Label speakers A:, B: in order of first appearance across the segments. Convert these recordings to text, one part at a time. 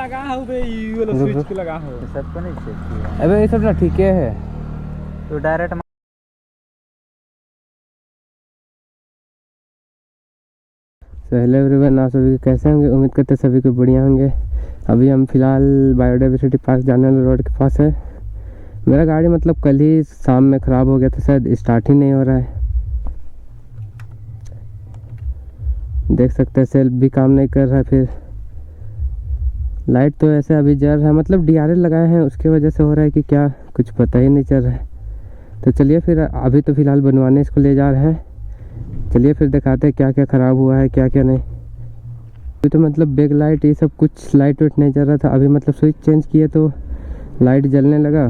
A: लगा हो बे, ये वाला स्विच को लगा हो।
B: सबको नहीं चेक किया।
C: अबे ये सब ना ठीक है
B: तो डायरेक्ट
C: हेलो एवरीवन, आप सभी कैसे होंगे? उम्मीद करते सभी को बढ़िया होंगे। अभी हम फिलहाल बायोडाइवर्सिटी पार्क जाने वाले रोड के पास है। मेरा गाड़ी मतलब कल ही शाम में ख़राब हो गया था, शायद स्टार्ट ही नहीं हो रहा है। देख सकते हैं सेल्फ भी काम नहीं कर रहा है। फिर लाइट तो ऐसे अभी जल रहा है, मतलब DRL लगाए हैं उसकी वजह से हो रहा है कि क्या, कुछ पता ही नहीं चल रहा है। तो चलिए फिर अभी तो फ़िलहाल बनवाने इसको ले जा रहे हैं। चलिए फिर दिखाते हैं क्या क्या ख़राब हुआ है, क्या क्या नहीं। अभी तो मतलब बैक लाइट ये सब कुछ लाइट वाइट नहीं चल रहा था। अभी मतलब स्विच चेंज किए तो लाइट जलने लगा।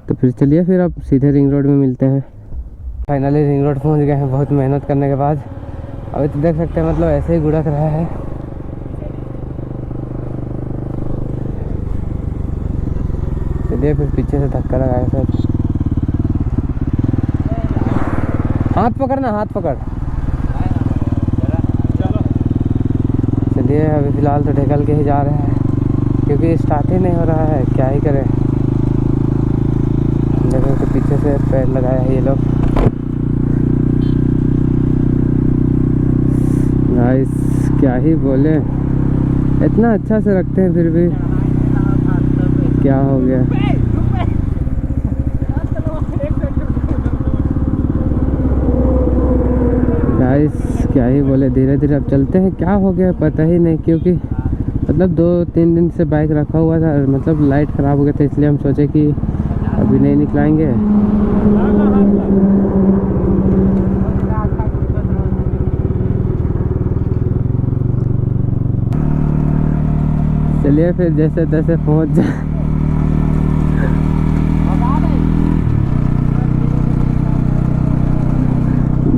C: तो फिर चलिए फिर अब सीधे रिंग रोड में मिलते हैं। फाइनली रिंग रोड पहुंच गए हैं बहुत मेहनत करने के बाद। अभी तो देख सकते हैं मतलब ऐसे ही गुड़क रहा है। चलिए फिर पीछे से धक्का लगाए सर। हाथ पकड़ना, हाथ पकड़। चलिए अभी फ़िलहाल तो ढकेल के ही जा रहे हैं क्योंकि स्टार्ट ही नहीं हो रहा है, क्या ही करें। देखो तो पीछे से पैर लगाया है ये लोग। नाइस, क्या ही बोले, इतना अच्छा से रखते हैं फिर भी क्या हो गया। गाइस क्या ही बोले, धीरे धीरे अब चलते हैं। क्या हो गया पता ही नहीं, क्योंकि मतलब 2-3 दिन से बाइक रखा हुआ था, मतलब लाइट ख़राब हो गया था, इसलिए हम सोचे कि अभी नहीं निकलाएंगे। चलिए फिर जैसे तैसे पहुंच जाए।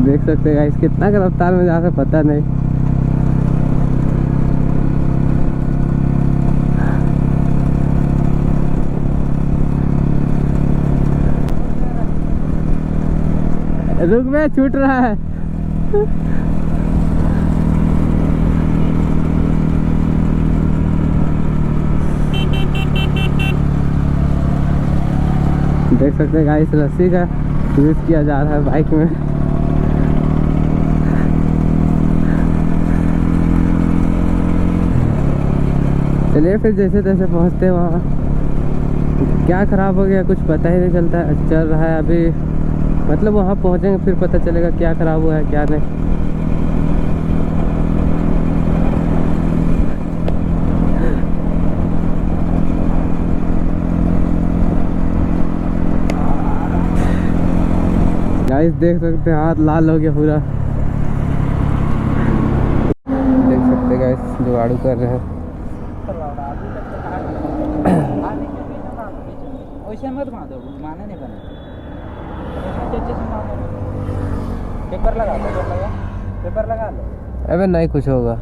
C: देख सकते हैं गाइस कितना रफ्तार में जा रहा है पता नहीं। रुक में छूट रहा है। देख सकते हैं गाइस रस्सी का यूज किया जा रहा है बाइक में। चलिए फिर जैसे तैसे पहुंचते हैं वहाँ। क्या ख़राब हो गया कुछ पता ही नहीं चलता, चल रहा है अभी। मतलब वहाँ पहुँचेंगे फिर पता चलेगा क्या ख़राब हुआ है क्या नहीं। गाइस देख सकते हैं हाथ लाल हो गया पूरा। देख सकते हैं गाइस जुगाड़ू कर रहे हैं।
B: वैसे मत बांधो, माने नहीं बने। पेपर लगा लो, पेपर लगा लो।
C: अबे नहीं कुछ होगा।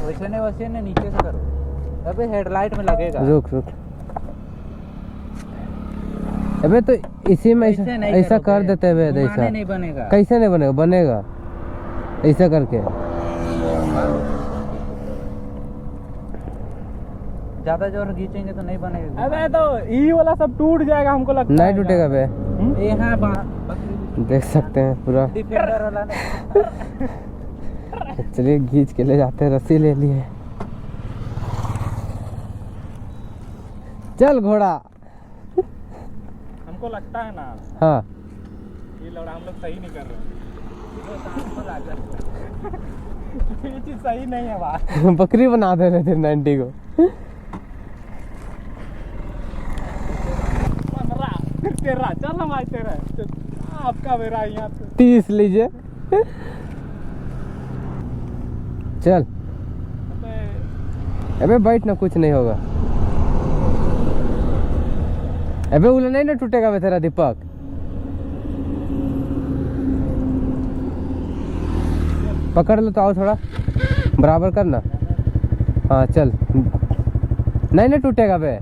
B: वैसे नहीं नीचे से करो। अबे हेडलाइट में लगेगा।
C: रुक रुक। अबे तो इसी में ऐसा कर देते हैं। ऐसा
B: नहीं बनेगा।
C: कैसे नहीं बनेगा? बनेगा ऐसा करके।
B: ज्यादा जोर खींचेंगे तो नहीं बनेगा।
A: अबे तो ये वाला सब टूट जाएगा हमको लगता है।
C: नहीं टूटेगा बे।
B: ये हाँ
C: देख सकते हैं पूरा।
B: डिफेंडर वाला
C: चलिए खींच के ले जाते हैं, रस्सी ले लिए। चल घोड़ा।
A: हमको लगता है ना
C: हाँ
A: ये लौड़ा हम लोग सही नहीं कर रहे। ये चीज सही नहीं है बात।
C: बकरी बना दे रहे थे 90 को।
A: 15 चल हम आए तेरा आपका मेरा यहाँ
C: 30 लीजिए। चल अबे बैठ ना, कुछ नहीं होगा। अबे उला नहीं ना टूटेगा बे तेरा दीपक। पकड़ लो तो आओ थोड़ा बराबर करना। हाँ चल, नहीं ना टूटेगा बे।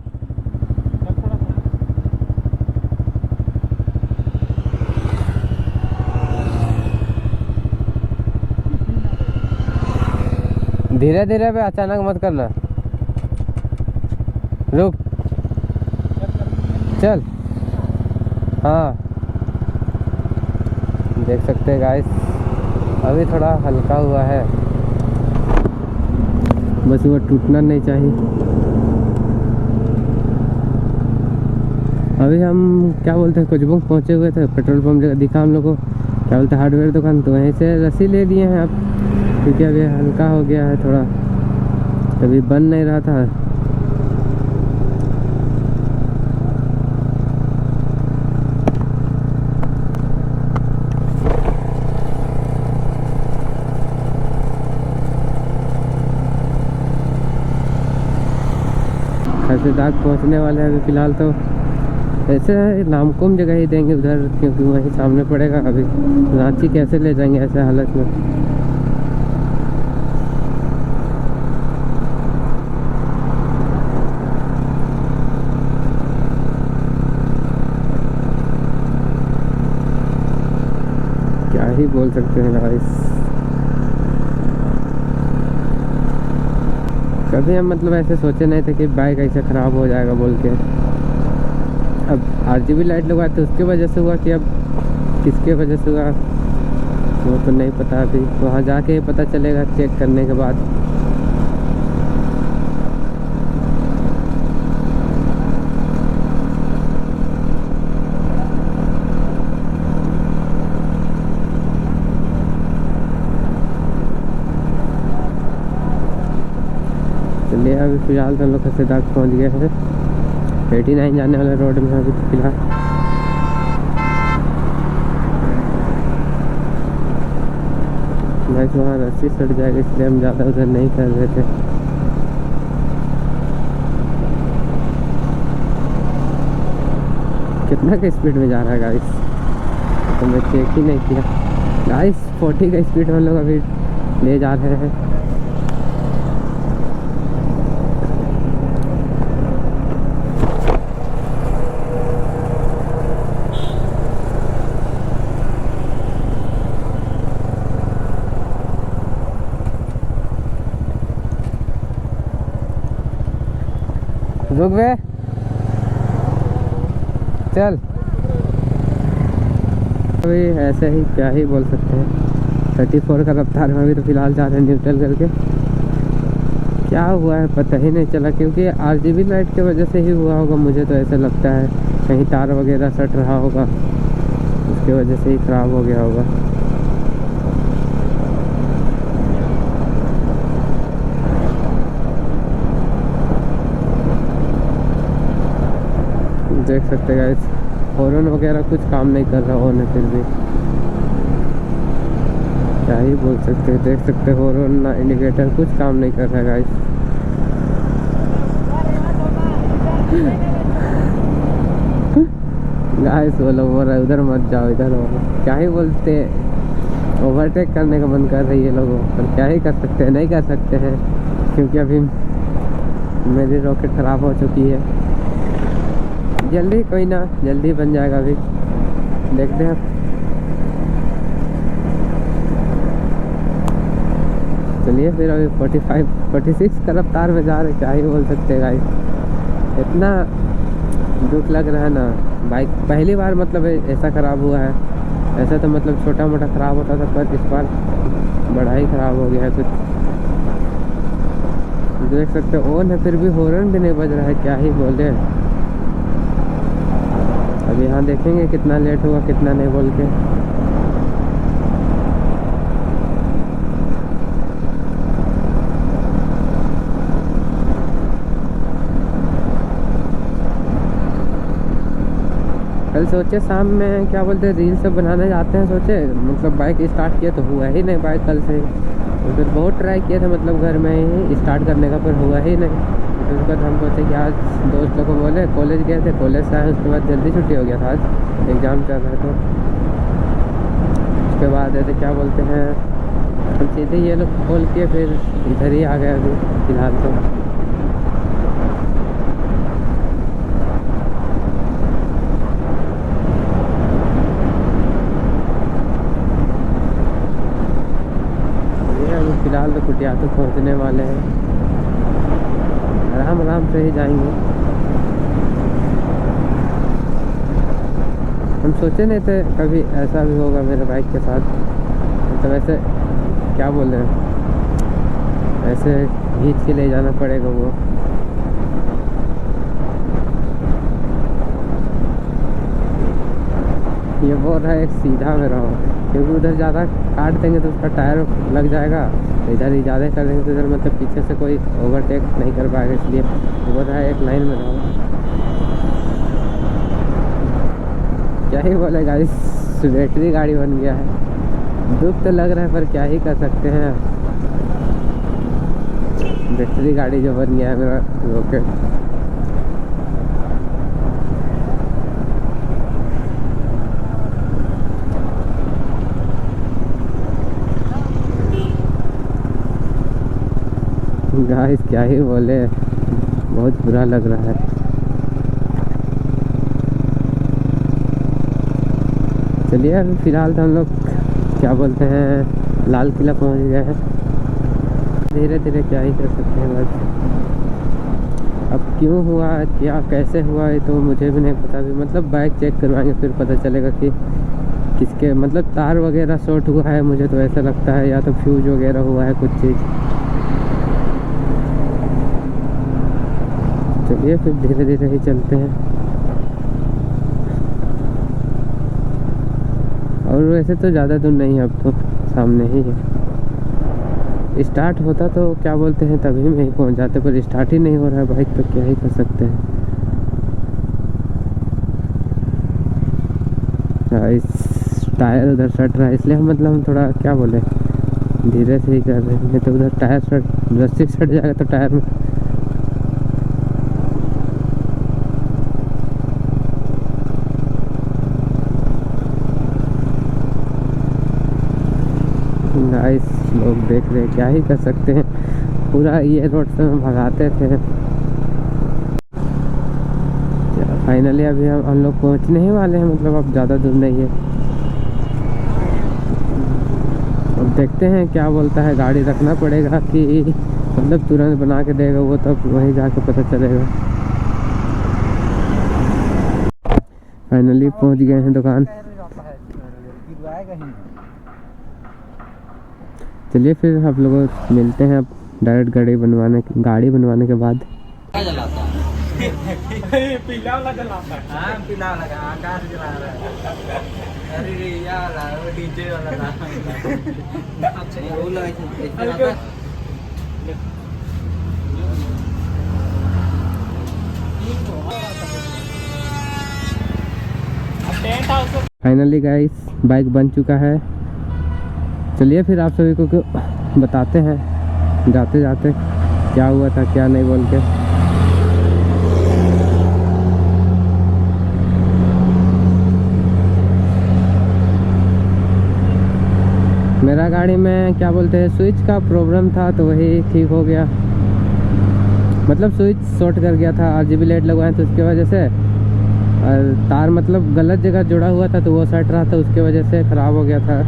C: धीरे धीरे पे अचानक मत करना, रुक चल। हाँ देख सकते हैं गाइस, अभी थोड़ा हल्का हुआ है, बस वो टूटना नहीं चाहिए। अभी हम क्या बोलते हैं कुछ पहुँचे हुए थे, पेट्रोल पंप जगह दिखा हम लोग को, क्या बोलते हैं हार्डवेयर दुकान, तो वहीं से रस्सी ले लिए हैं अब, क्योंकि अभी हल्का हो गया है थोड़ा, अभी बन नहीं रहा था। खरसेदाग पहुंचने वाले हैं अभी फ़िलहाल तो। ऐसे नामकुम जगह ही देंगे उधर, क्योंकि वहीं सामने पड़ेगा। अभी रांची कैसे ले जाएंगे ऐसे हालत में। क्या ही बोल सकते हैं गाइस। कभी हम मतलब ऐसे सोचे नहीं थे कि बाइक ऐसे ख़राब हो जाएगा बोल के। अब RGB लाइट लगवाए थे उसके वजह से हुआ, कि अब किसके वजह से हुआ वो तो नहीं पता, अभी वहाँ जाके ही पता चलेगा चेक करने के बाद। चलिए अभी फ़िलहाल तो हम लोग खरसेदाग पहुँच गए हैं, 89 जाने वाले रोड में अभी तो फिलहाल। भाई वहाँ रस्सी सट जाएगी, इसलिए हम ज़्यादा उधर नहीं कर रहे थे। कितना का स्पीड में जा रहा है गाइस, तो मैं चेक ही नहीं किया गाइस। 40 का स्पीड हम लोग अभी ले जा रहे हैं। रुक बे, चल। अभी ऐसे ही क्या ही बोल सकते हैं, 34 का रफ्तार में अभी तो फिलहाल जा रहे हैं न्यूट्रल करके। क्या हुआ है पता ही नहीं चला, क्योंकि RGB लाइट की वजह से ही हुआ होगा, मुझे तो ऐसा लगता है। कहीं तार वगैरह सट रहा होगा, उसके वजह से ही ख़राब हो गया होगा। देख सकते हैं गाइस, हॉर्न वगैरह कुछ काम नहीं कर रहा हॉर्न है, फिर भी क्या ही बोल सकते हैं। देख सकते हैं हॉर्न ना इंडिकेटर कुछ काम नहीं कर रहा है गाइस। गाइस बोलो बोल रहा है उधर मत जाओ, इधर हो। क्या ही बोलते, ओवरटेक करने का मन कर रही है लोगों, पर क्या ही कर सकते हैं, नहीं कर सकते हैं, क्योंकि अभी मेरी रॉकेट ख़राब हो चुकी है। जल्दी कोई ना, जल्दी बन जाएगा, अभी देखते हैं। चलिए फिर अभी 46 का रफ्तार में जा रहे, क्या ही बोल सकते हैं गाइस। इतना दुख लग रहा है ना, बाइक पहली बार मतलब ऐसा ख़राब हुआ है। ऐसा तो मतलब छोटा मोटा ख़राब होता था, पर इस बार बड़ा ही ख़राब हो गया है कुछ। देख सकते हो ऑन है, फिर भी हॉर्न भी नहीं बज रहा है, क्या ही बोले। अब यहाँ देखेंगे कितना लेट हुआ कितना नहीं बोल के। कल सोचे शाम में क्या बोलते हैं रील सब बनाने जाते हैं, सोचे मतलब बाइक स्टार्ट किया तो हुआ ही नहीं बाइक कल से। तो फिर बहुत ट्राई किया था मतलब घर में ही स्टार्ट करने का, पर हुआ ही नहीं। फिर उसके बाद हम सोचे कि आज दोस्तों को बोले, कॉलेज गए थे, कॉलेज से आए उसके बाद जल्दी छुट्टी हो गया था, आज एग्ज़ाम चल रहा था। उसके बाद ऐसे क्या बोलते हैं हम सीधे ये लोग खोल के फिर इधर ही आ गए अभी फ़िलहाल तो। फिलहाल तो कुछ या तो पहुंचने वाले हैं, आराम आराम से ही जाएंगे। हम सोचे नहीं थे कभी ऐसा भी होगा मेरे बाइक के साथ, मतलब ऐसे क्या बोल रहे हैं, ऐसे खींच के ले जाना पड़ेगा वो। ये बोल रहा है एक सीधा में रहो, क्योंकि उधर ज़्यादा काट देंगे तो उसका टायर लग जाएगा, इधर ही ज़्यादा कर देंगे तो इधर मतलब पीछे से कोई ओवरटेक नहीं कर पाएगा, इसलिए बोल रहा है एक लाइन में रहो। क्या ही बोलेगा, इस बैटरी गाड़ी बन गया है। दुख तो लग रहा है पर क्या ही कर सकते हैं, बैटरी गाड़ी जो बन गया है मेरा रॉकेट। गाइस क्या ही बोले, बहुत बुरा लग रहा है। चलिए अभी फ़िलहाल तो हम लोग क्या बोलते हैं लाल किला पहुंच गए हैं। धीरे धीरे क्या ही कर सकते हैं बस। अब क्यों हुआ, क्या कैसे हुआ ये तो मुझे भी नहीं पता। भी मतलब बाइक चेक करवाएंगे फिर पता चलेगा कि किसके मतलब तार वगैरह शॉर्ट हुआ है। मुझे तो ऐसा लगता है या तो फ्यूज वगैरह हुआ है कुछ चीज़। चलिए फिर धीरे धीरे ही चलते हैं। और वैसे तो ज़्यादा दूर नहीं है, अब तो सामने ही है। स्टार्ट होता तो क्या बोलते हैं तभी में ही पहुंच जाते, पर स्टार्ट ही नहीं हो रहा है बाइक, तो क्या ही कर सकते हैं। इस टायर उधर सट रहा है, इसलिए हम मतलब हम थोड़ा क्या बोले धीरे से ही कर रहे हैं, नहीं तो उधर टायर सट रस्सी सट जाएगा तो टायर में। गाइस लोग देख रहे हैं, क्या ही कर सकते हैं। पूरा ये रोड से हम भगाते थे। फाइनली अभी हम लोग पहुंचने ही वाले हैं, मतलब अब ज़्यादा दूर नहीं है। अब देखते हैं क्या बोलता है, गाड़ी रखना पड़ेगा कि मतलब तुरंत बना के देगा वो, तब वहीं जाके पता चलेगा। फाइनली पहुंच गए हैं दुकान। चलिए फिर आप लोगों मिलते हैं अब डायरेक्ट गाड़ी बनवाने के बाद।
A: पीला वाला जलाता है।
B: हाँ पीला वाला आकाश जला रहा है। अरे रे यार वो डीजे वाला था। अच्छा वो लगा
C: फाइनली गाइस बाइक बन चुका है। चलिए फिर आप सभी को बताते हैं जाते जाते क्या हुआ था क्या नहीं बोल के। मेरा गाड़ी में क्या बोलते हैं स्विच का प्रॉब्लम था, तो वही ठीक हो गया। मतलब स्विच शॉर्ट कर गया था, RGB लाइट लगवाए थे उसकी वजह से, और तार मतलब गलत जगह जुड़ा हुआ था तो वो सट रहा था, उसकी वजह से ख़राब हो गया था।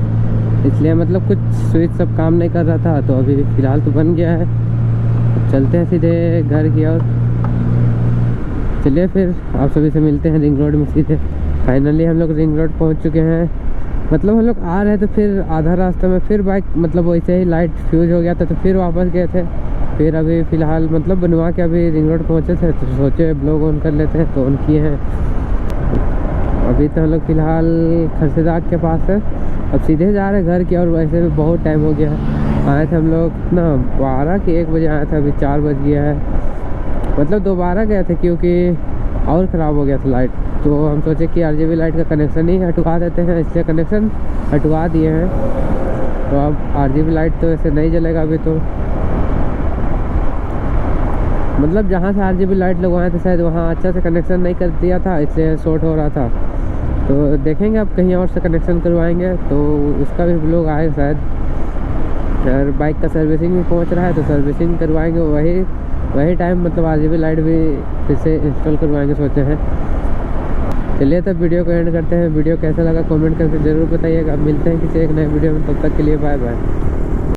C: इसलिए मतलब कुछ स्विच सब काम नहीं कर रहा था। तो अभी फ़िलहाल तो बन गया है। चलते हैं सीधे घर की ओर। चलिए फिर आप सभी से मिलते हैं रिंग रोड में सीधे। फाइनली हम लोग रिंग रोड पहुंच चुके हैं। मतलब हम लोग आ रहे थे, फिर आधा रास्ते में फिर बाइक मतलब वैसे ही लाइट फ्यूज हो गया था, तो फिर वापस गए थे। फिर अभी फ़िलहाल मतलब बनवा के अभी रिंग रोड पहुँचे थे, तो सोचे ब्लॉग ऑन कर लेते हैं, तो ऑन किए हैं। अभी तो हम लोग फ़िलहाल खरसेदाग के पास है। अब सीधे जा रहे हैं घर की, और वैसे भी बहुत टाइम हो गया है। आए थे हम लोग ना 12 कि 1 बजे आए थे, अभी 4 बज गया है। मतलब दोबारा गए थे क्योंकि और ख़राब हो गया था लाइट, तो हम सोचे कि RGB लाइट का कनेक्शन ही हटवा देते हैं, इसलिए कनेक्शन हटवा दिए हैं। तो अब RGB लाइट तो ऐसे नहीं जलेगा अभी। तो मतलब जहाँ से RGB लाइट लगवाए थे शायद वहाँ अच्छा से कनेक्शन नहीं कर दिया था, इसलिए शॉर्ट हो रहा था। तो देखेंगे अब कहीं और से कनेक्शन करवाएंगे, तो उसका भी ब्लॉग आए शायद। और बाइक का सर्विसिंग भी पहुंच रहा है, तो सर्विसिंग करवाएंगे वही टाइम, मतलब RGB लाइट भी फिर से इंस्टॉल करवाएंगे सोचे हैं। चलिए तब वीडियो को एंड करते हैं। वीडियो कैसा लगा कमेंट करके ज़रूर बताइएगा। मिलते हैं किसी एक नए वीडियो में, तब तक के लिए बाय बाय।